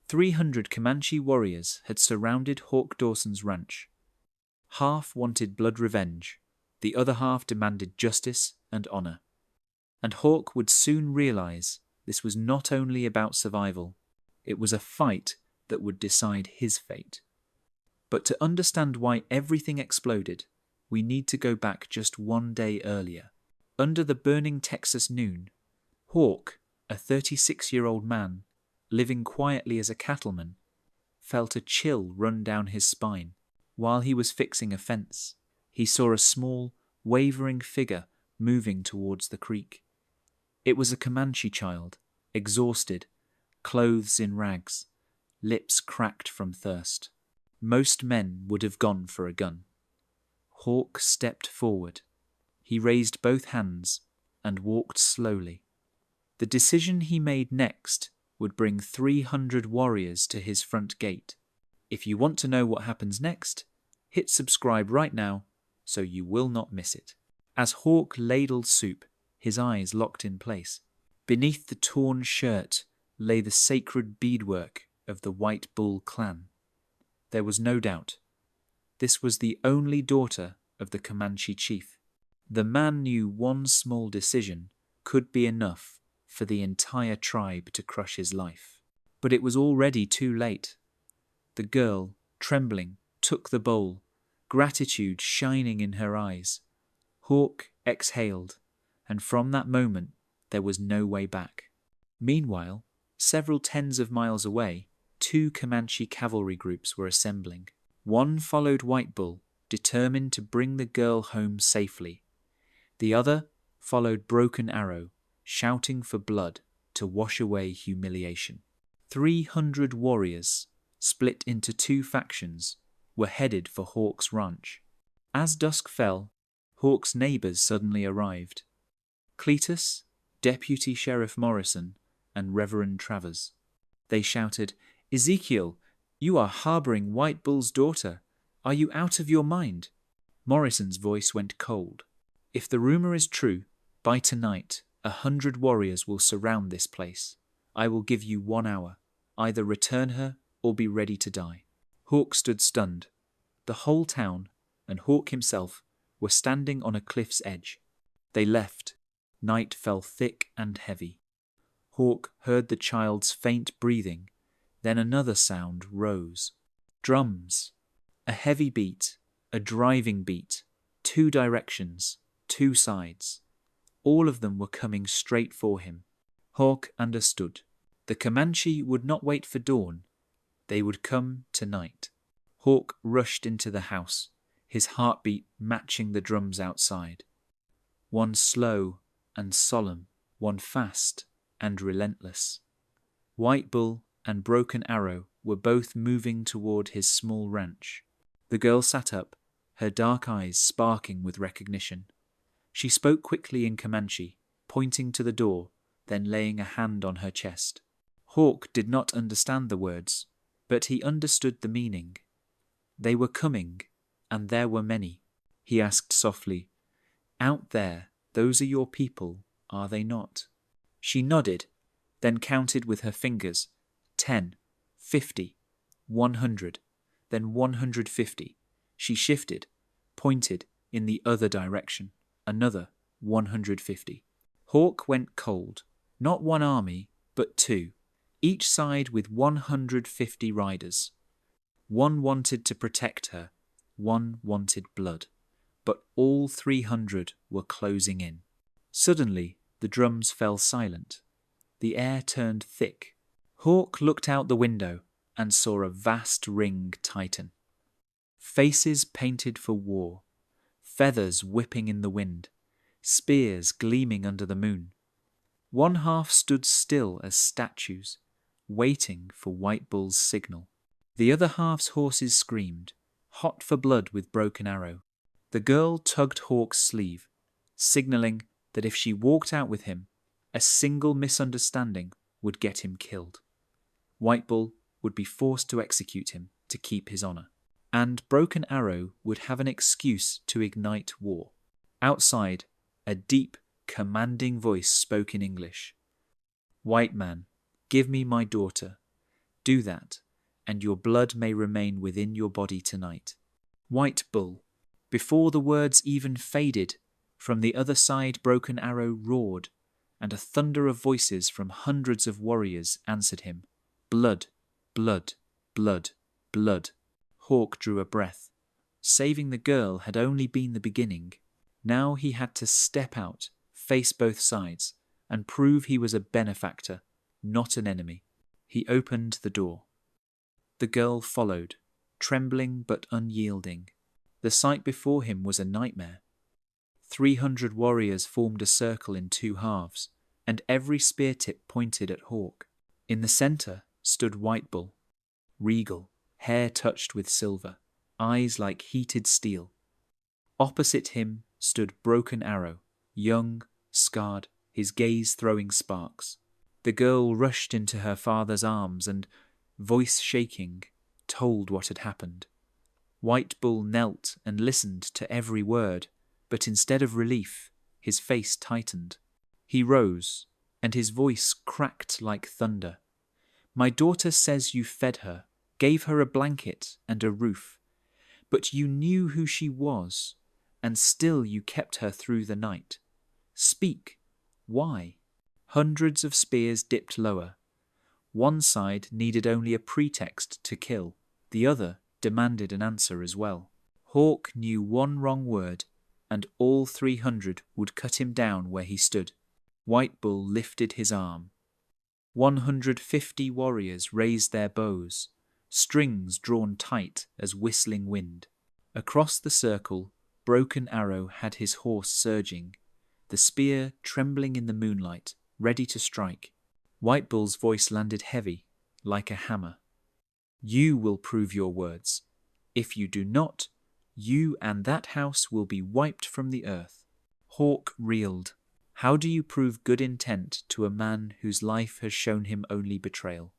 300 Comanche warriors had surrounded Hawk Dawson's ranch. Half wanted blood revenge, the other half demanded justice and honor. And Hawk would soon realize this was not only about survival, it was a fight that would decide his fate. But to understand why everything exploded, we need to go back just one day earlier. Under the burning Texas noon, Hawk, a 36-year-old man, living quietly as a cattleman, felt a chill run down his spine. While he was fixing a fence, he saw a small, wavering figure moving towards the creek. It was a Comanche child, exhausted, clothes in rags, lips cracked from thirst. Most men would have gone for a gun. Hawk stepped forward. He raised both hands and walked slowly. The decision he made next would bring 300 warriors to his front gate. If you want to know what happens next, hit subscribe right now so you will not miss it. As Hawk ladled soup, his eyes locked in place. Beneath the torn shirt lay the sacred beadwork of the White Bull clan. There was no doubt. This was the only daughter of the Comanche chief. The man knew one small decision could be enough for the entire tribe to crush his life. But it was already too late. The girl, trembling, took the bowl, gratitude shining in her eyes. Hawk exhaled, and from that moment there was no way back. Meanwhile, several tens of miles away, 2 Comanche cavalry groups were assembling. One followed White Bull, determined to bring the girl home safely. The other followed Broken Arrow, shouting for blood to wash away humiliation. 300 warriors, split into 2 factions, were headed for Hawk's ranch. As dusk fell, Hawk's neighbors suddenly arrived. Cletus, Deputy Sheriff Morrison, and Reverend Travers. They shouted, "Ezekiel, you are harboring White Bull's daughter. Are you out of your mind?" Morrison's voice went cold. "If the rumor is true, by tonight 100 warriors will surround this place. I will give you 1 hour. Either return her or be ready to die." Hawk stood stunned. The whole town, and Hawk himself, were standing on a cliff's edge. They left. Night fell thick and heavy. Hawk heard the child's faint breathing. Then another sound rose. Drums. A heavy beat, a driving beat, 2 directions, 2 sides. All of them were coming straight for him. Hawk understood. The Comanche would not wait for dawn. They would come tonight. Hawk rushed into the house, his heartbeat matching the drums outside. One slow and solemn, one fast and relentless. White Bull and Broken Arrow were both moving toward his small ranch. The girl sat up, her dark eyes sparking with recognition. She spoke quickly in Comanche, pointing to the door, then laying a hand on her chest. Hawk did not understand the words, but he understood the meaning. They were coming, and there were many. He asked softly, "Out there, those are your people, are they not?" She nodded, then counted with her fingers, 10, 50, 100, then 150. She shifted, pointed in the other direction, another 150. Hawk went cold, not 1 army, but 2, each side with 150 riders. One wanted to protect her, one wanted blood, but all 300 were closing in. Suddenly, the drums fell silent. The air turned thick. Hawk looked out the window and saw a vast ring tighten. Faces painted for war, feathers whipping in the wind, spears gleaming under the moon. One half stood still as statues, waiting for White Bull's signal. The other half's horses screamed, hot for blood with Broken Arrow. The girl tugged Hawk's sleeve, signaling that if she walked out with him, a single misunderstanding would get him killed. White Bull would be forced to execute him to keep his honor, and Broken Arrow would have an excuse to ignite war. Outside, a deep, commanding voice spoke in English. "White man, give me my daughter. Do that, and your blood may remain within your body tonight. White Bull. Before the words even faded, from the other side Broken Arrow roared, and a thunder of voices from hundreds of warriors answered him. Blood, blood, blood, blood. Hawk drew a breath. Saving the girl had only been the beginning. Now he had to step out, face both sides, and prove he was a benefactor, not an enemy. He opened the door. The girl followed, trembling but unyielding. The sight before him was a nightmare. 300 warriors formed a circle in two halves, and every spear tip pointed at Hawk. In the centre stood White Bull, regal, hair touched with silver, eyes like heated steel. Opposite him stood Broken Arrow, young, scarred, his gaze throwing sparks. The girl rushed into her father's arms and, voice shaking, told what had happened. White Bull knelt and listened to every word, but instead of relief, his face tightened. He rose, and his voice cracked like thunder. My daughter says you fed her, gave her a blanket and a roof, but you knew who she was, and still you kept her through the night. Speak. Why? Hundreds of spears dipped lower. One side needed only a pretext to kill. The other demanded an answer as well. Hawk knew one wrong word, and all 300 would cut him down where he stood. White Bull lifted his arm. 150 warriors raised their bows, strings drawn tight as whistling wind. Across the circle, Broken Arrow had his horse surging, the spear trembling in the moonlight, ready to strike. White Bull's voice landed heavy, like a hammer. You will prove your words. If you do not, you and that house will be wiped from the earth. Hawk reeled. How do you prove good intent to a man whose life has shown him only betrayal?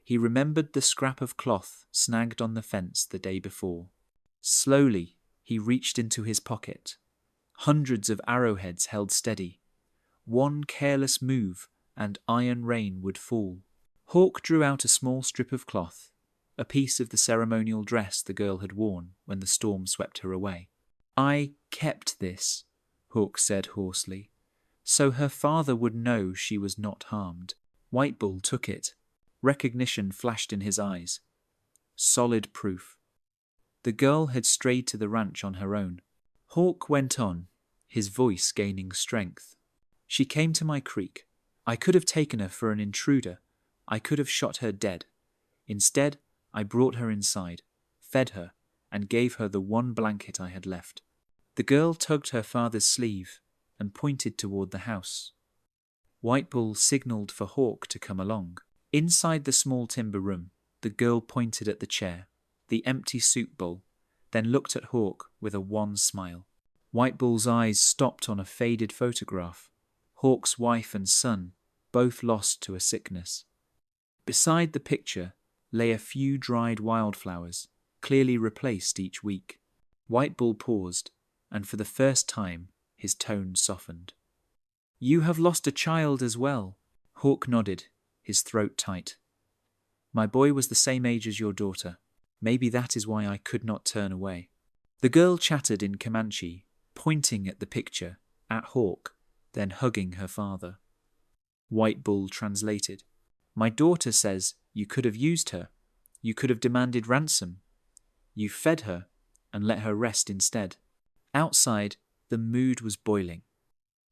He remembered the scrap of cloth snagged on the fence the day before. Slowly, he reached into his pocket. Hundreds of arrowheads held steady. One careless move, and iron rain would fall. Hawk drew out a small strip of cloth, a piece of the ceremonial dress the girl had worn when the storm swept her away. I kept this, Hawk said hoarsely, so her father would know she was not harmed. White Bull took it. Recognition flashed in his eyes. Solid proof. The girl had strayed to the ranch on her own. Hawk went on, his voice gaining strength. She came to my creek. I could have taken her for an intruder. I could have shot her dead. Instead, I brought her inside, fed her, and gave her the one blanket I had left. The girl tugged her father's sleeve and pointed toward the house. White Bull signaled for Hawk to come along. Inside the small timber room, the girl pointed at the chair, the empty soup bowl, then looked at Hawk with a wan smile. White Bull's eyes stopped on a faded photograph. Hawk's wife and son, both lost to a sickness. Beside the picture lay a few dried wildflowers, clearly replaced each week. White Bull paused, and for the first time his tone softened. You have lost a child as well. Hawk nodded, his throat tight. My boy was the same age as your daughter. Maybe that is why I could not turn away. The girl chattered in Comanche, pointing at the picture, at Hawk, then hugging her father. White Bull translated. My daughter says you could have used her. You could have demanded ransom. You fed her and let her rest instead. Outside, the mood was boiling.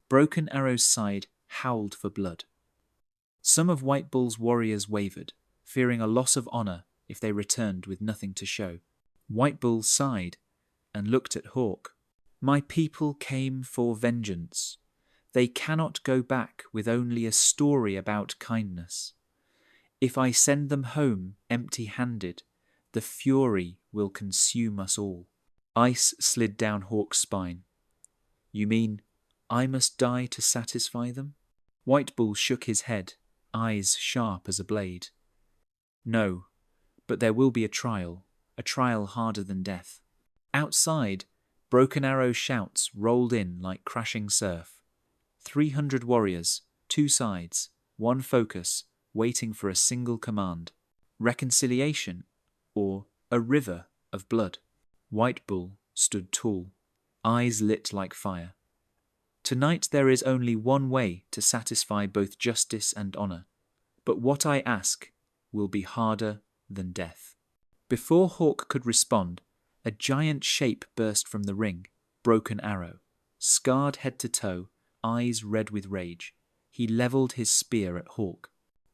Broken Arrow's side howled for blood. Some of White Bull's warriors wavered, fearing a loss of honor if they returned with nothing to show. White Bull sighed and looked at Hawk. My people came for vengeance. They cannot go back with only a story about kindness. If I send them home empty-handed, the fury will consume us all. Ice slid down Hawk's spine. You mean I must die to satisfy them? White Bull shook his head, eyes sharp as a blade. No, but there will be a trial harder than death. Outside, Broken Arrow shouts rolled in like crashing surf. 300 warriors, two sides, one focus, waiting for a single command. reconciliation, or a river of blood? White Bull stood tall, eyes lit like fire. Tonight there is only one way to satisfy both justice and honor, but what I ask will be harder than death. Before Hawk could respond, a giant shape burst from the ring, Broken Arrow. Scarred head to toe, eyes red with rage, he levelled his spear at Hawk.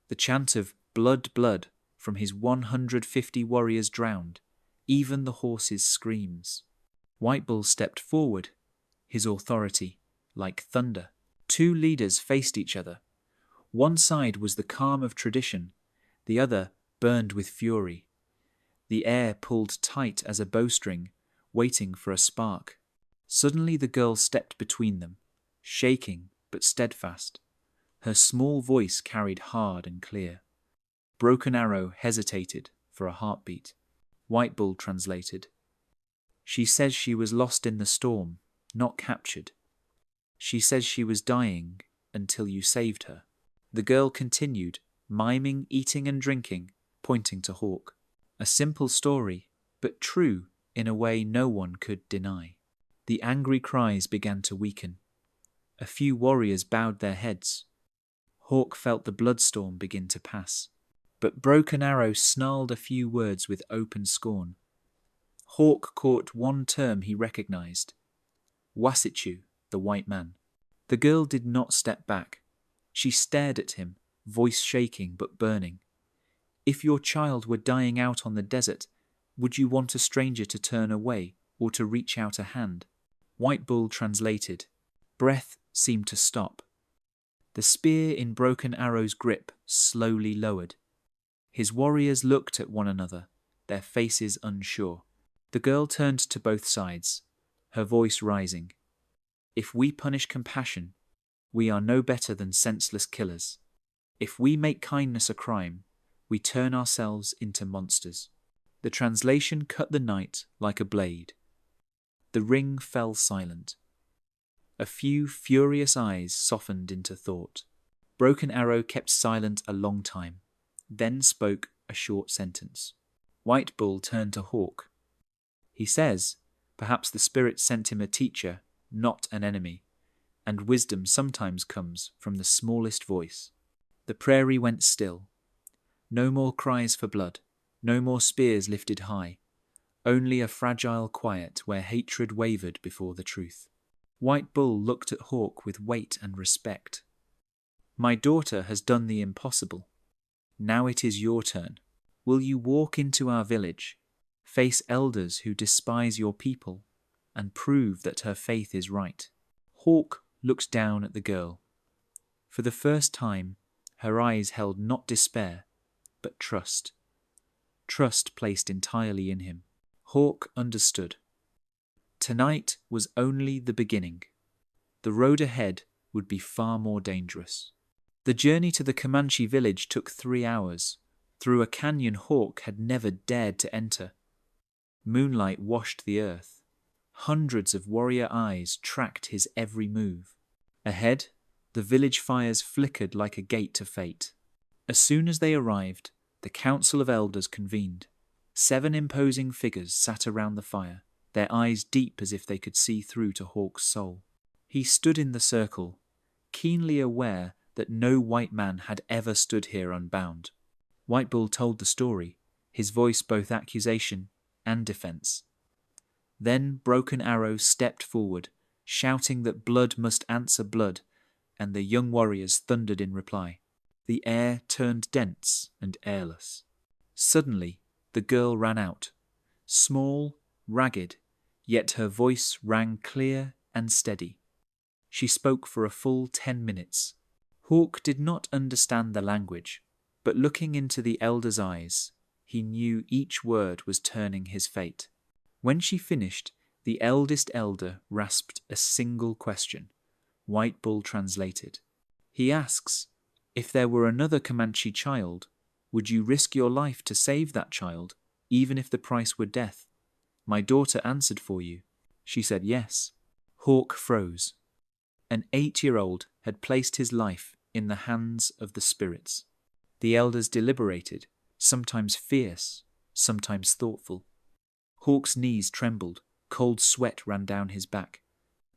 The chant of "Blood, blood" from his 150 warriors drowned, even the horses' screams. White Bull stepped forward, his authority like thunder. Two leaders faced each other. One side was the calm of tradition, the other burned with fury. The air pulled tight as a bowstring, waiting for a spark. Suddenly the girl stepped between them, shaking but steadfast. Her small voice carried hard and clear. Broken Arrow hesitated for a heartbeat. White Bull translated. She says she was lost in the storm, not captured. She says she was dying until you saved her. The girl continued, miming, eating and drinking, pointing to Hawk. A simple story, but true in a way no one could deny. The angry cries began to weaken. A few warriors bowed their heads. Hawk felt the bloodstorm begin to pass. But Broken Arrow snarled a few words with open scorn. Hawk caught one term he recognized. Wasichu, the white man. The girl did not step back. She stared at him, voice shaking but burning. If your child were dying out on the desert, would you want a stranger to turn away or to reach out a hand? White Bull translated. Breath seemed to stop. The spear in Broken Arrow's grip slowly lowered. His warriors looked at one another, their faces unsure. The girl turned to both sides, her voice rising. If we punish compassion, we are no better than senseless killers. If we make kindness a crime, we turn ourselves into monsters. The translation cut the night like a blade. The ring fell silent. A few furious eyes softened into thought. Broken Arrow kept silent a long time, then spoke a short sentence. White Bull turned to Hawk. He says, perhaps the spirit sent him a teacher, not an enemy, and wisdom sometimes comes from the smallest voice. The prairie went still. No more cries for blood, no more spears lifted high, only a fragile quiet where hatred wavered before the truth. White Bull looked at Hawk with weight and respect. My daughter has done the impossible. Now it is your turn. Will you walk into our village, face elders who despise your people, and prove that her faith is right? Hawk looked down at the girl. For the first time, her eyes held not despair, but trust. Trust placed entirely in him. Hawk understood. Tonight was only the beginning. The road ahead would be far more dangerous. The journey to the Comanche village took 3 hours, through a canyon Hawk had never dared to enter. Moonlight washed the earth. Hundreds of warrior eyes tracked his every move. Ahead, the village fires flickered like a gate to fate. As soon as they arrived, the council of elders convened. 7 imposing figures sat around the fire, their eyes deep as if they could see through to Hawk's soul. He stood in the circle, keenly aware that no white man had ever stood here unbound. White Bull told the story, his voice both accusation and defense. Then Broken Arrow stepped forward, shouting that blood must answer blood, and the young warriors thundered in reply. The air turned dense and airless. Suddenly, the girl ran out. Small, ragged, yet her voice rang clear and steady. She spoke for a full 10 minutes. Hawk did not understand the language, but looking into the elder's eyes, he knew each word was turning his fate. When she finished, the eldest elder rasped a single question. White Bull translated. He asks, if there were another Comanche child, would you risk your life to save that child, even if the price were death? My daughter answered for you. She said yes. Hawk froze. An 8-year-old had placed his life in the hands of the spirits. The elders deliberated, sometimes fierce, sometimes thoughtful. Hawk's knees trembled, cold sweat ran down his back.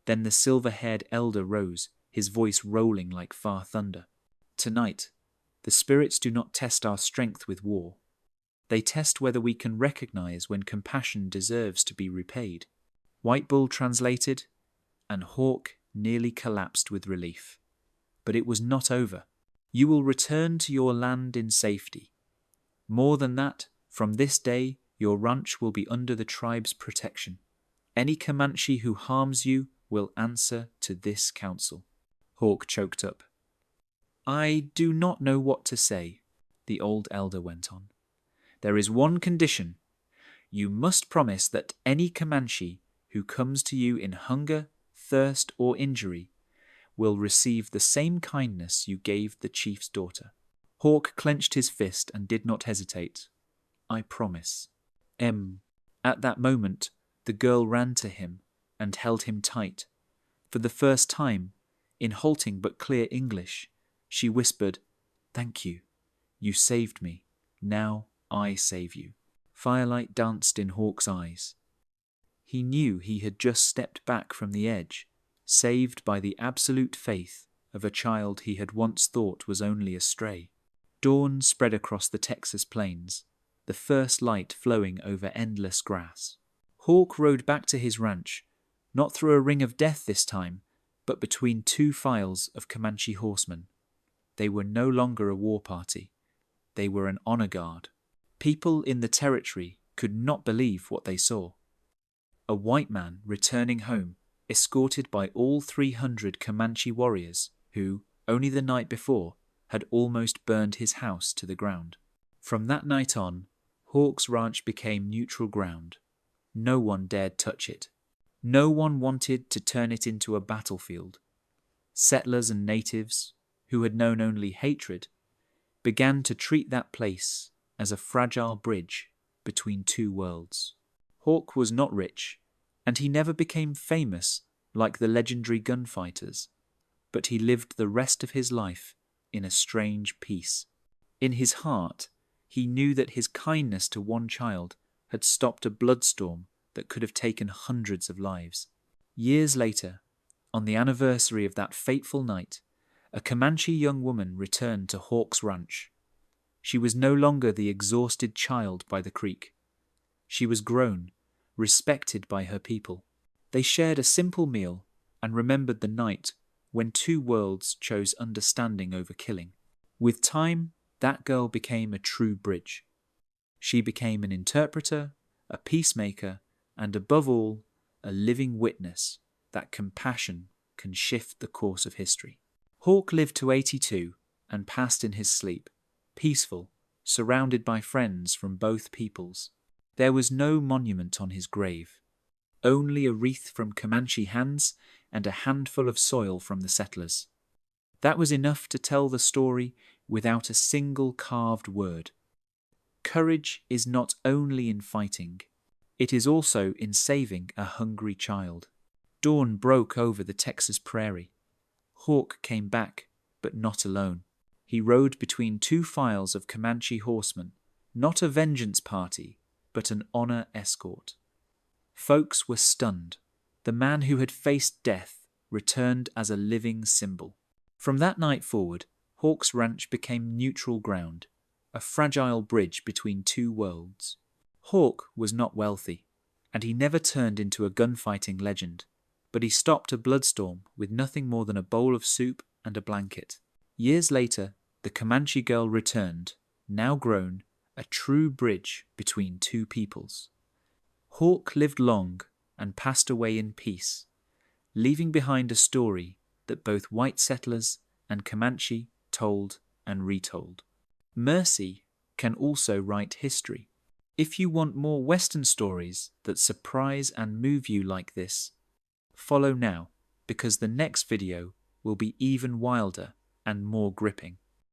Then the silver-haired elder rose, his voice rolling like far thunder. Tonight, the spirits do not test our strength with war. They test whether we can recognize when compassion deserves to be repaid. White Bull translated, and Hawk nearly collapsed with relief. But it was not over. You will return to your land in safety. More than that, from this day, your ranch will be under the tribe's protection. Any Comanche who harms you will answer to this council. Hawk choked up. I do not know what to say, the old elder went on. There is one condition. You must promise that any Comanche who comes to you in hunger, thirst, or injury will receive the same kindness you gave the chief's daughter. Hawk clenched his fist and did not hesitate. I promise. At that moment, the girl ran to him and held him tight. For the first time, in halting but clear English, she whispered, Thank you. You saved me. Now I save you. Firelight danced in Hawk's eyes. He knew he had just stepped back from the edge, saved by the absolute faith of a child he had once thought was only a stray. Dawn spread across the Texas plains, the first light flowing over endless grass. Hawk rode back to his ranch, not through a ring of death this time, but between two files of Comanche horsemen. They were no longer a war party. They were an honor guard. People in the territory could not believe what they saw. A white man returning home, escorted by all 300 Comanche warriors who, only the night before, had almost burned his house to the ground. From that night on, Hawk's ranch became neutral ground. No one dared touch it. No one wanted to turn it into a battlefield. Settlers and natives, who had known only hatred, began to treat that place as a fragile bridge between two worlds. Hawk was not rich, and he never became famous like the legendary gunfighters, but he lived the rest of his life in a strange peace. In his heart, he knew that his kindness to one child had stopped a bloodstorm that could have taken hundreds of lives. Years later, on the anniversary of that fateful night, a Comanche young woman returned to Hawk's ranch. She was no longer the exhausted child by the creek. She was grown, respected by her people. They shared a simple meal and remembered the night when two worlds chose understanding over killing. With time, that girl became a true bridge. She became an interpreter, a peacemaker, and above all, a living witness that compassion can shift the course of history. Hawk lived to 82 and passed in his sleep, peaceful, surrounded by friends from both peoples. There was no monument on his grave, only a wreath from Comanche hands and a handful of soil from the settlers. That was enough to tell the story without a single carved word. Courage is not only in fighting, it is also in saving a hungry child. Dawn broke over the Texas prairie. Hawk came back, but not alone. He rode between two files of Comanche horsemen, not a vengeance party, but an honor escort. Folks were stunned. The man who had faced death returned as a living symbol. From that night forward, Hawk's ranch became neutral ground, a fragile bridge between two worlds. Hawk was not wealthy, and he never turned into a gunfighting legend, but he stopped a bloodstorm with nothing more than a bowl of soup and a blanket. Years later, the Comanche girl returned, now grown, a true bridge between two peoples. Hawk lived long and passed away in peace, leaving behind a story that both white settlers and Comanche told and retold. Mercy can also write history. If you want more Western stories that surprise and move you like this, follow now, because the next video will be even wilder and more gripping.